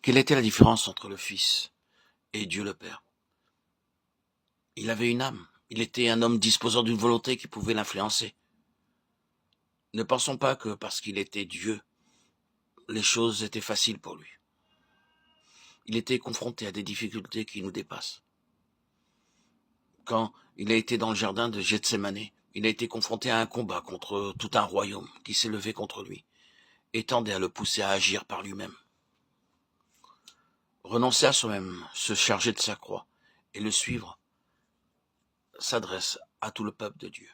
Quelle était la différence entre le Fils et Dieu le Père? Il avait une âme. Il était un homme disposant d'une volonté qui pouvait l'influencer. Ne pensons pas que parce qu'il était Dieu, les choses étaient faciles pour lui. Il était confronté à des difficultés qui nous dépassent. Quand il a été dans le jardin de Gethsémané, il a été confronté à un combat contre tout un royaume qui s'est levé contre lui et tendait à le pousser à agir par lui-même. Renoncer à soi-même, se charger de sa croix et le suivre s'adresse à tout le peuple de Dieu.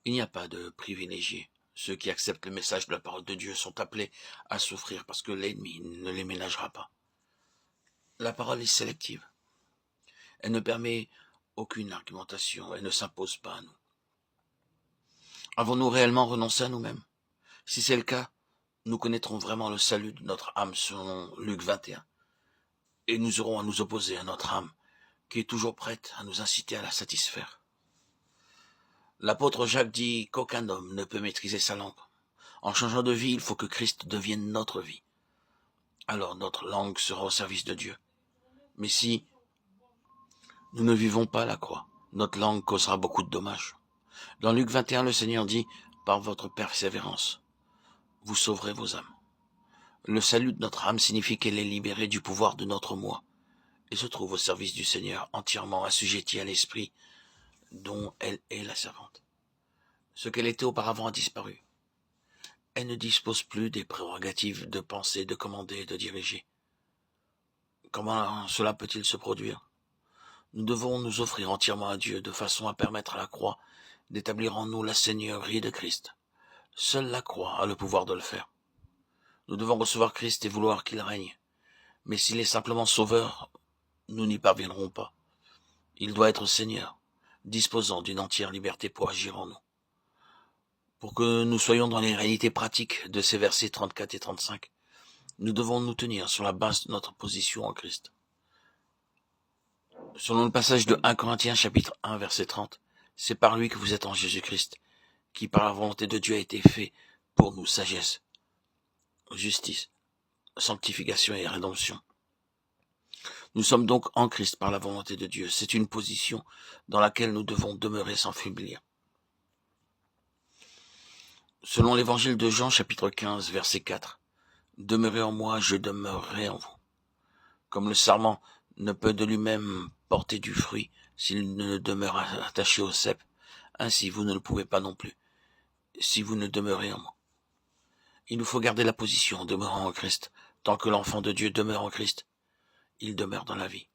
Il n'y a pas de privilégiés. Ceux qui acceptent le message de la parole de Dieu sont appelés à souffrir parce que l'ennemi ne les ménagera pas. La parole est sélective. Elle ne permet aucune argumentation. Elle ne s'impose pas à nous. Avons-nous réellement renoncé à nous-mêmes? Si c'est le cas, nous connaîtrons vraiment le salut de notre âme selon Luc 21. Et nous aurons à nous opposer à notre âme qui est toujours prête à nous inciter à la satisfaire. L'apôtre Jacques dit qu'aucun homme ne peut maîtriser sa langue. En changeant de vie, il faut que Christ devienne notre vie. Alors notre langue sera au service de Dieu. Mais si nous ne vivons pas la croix, notre langue causera beaucoup de dommages. Dans Luc 21, le Seigneur dit, par votre persévérance, vous sauverez vos âmes. Le salut de notre âme signifie qu'elle est libérée du pouvoir de notre moi et se trouve au service du Seigneur, entièrement assujettie à l'esprit dont elle est la servante. Ce qu'elle était auparavant a disparu. Elle ne dispose plus des prérogatives de penser, de commander et de diriger. Comment cela peut-il se produire? Nous devons nous offrir entièrement à Dieu de façon à permettre à la croix d'établir en nous la seigneurie de Christ. Seule la croix a le pouvoir de le faire. Nous devons recevoir Christ et vouloir qu'il règne. Mais s'il est simplement sauveur, nous n'y parviendrons pas. Il doit être Seigneur, disposant d'une entière liberté pour agir en nous. Pour que nous soyons dans les réalités pratiques de ces versets 34 et 35, nous devons nous tenir sur la base de notre position en Christ. Selon le passage de 1 Corinthiens chapitre 1 verset 30, c'est par lui que vous êtes en Jésus-Christ, qui par la volonté de Dieu a été fait pour nous sagesse, justice, sanctification et rédemption. Nous sommes donc en Christ par la volonté de Dieu. C'est une position dans laquelle nous devons demeurer sans faiblir. Selon l'évangile de Jean chapitre 15 verset 4, demeurez en moi, je demeurerai en vous. Comme le sarment ne peut de lui-même porter du fruit s'il ne demeure attaché au cep, ainsi vous ne le pouvez pas non plus, si vous ne demeurez en moi. Il nous faut garder la position en demeurant en Christ. Tant que l'enfant de Dieu demeure en Christ, il demeure dans la vie.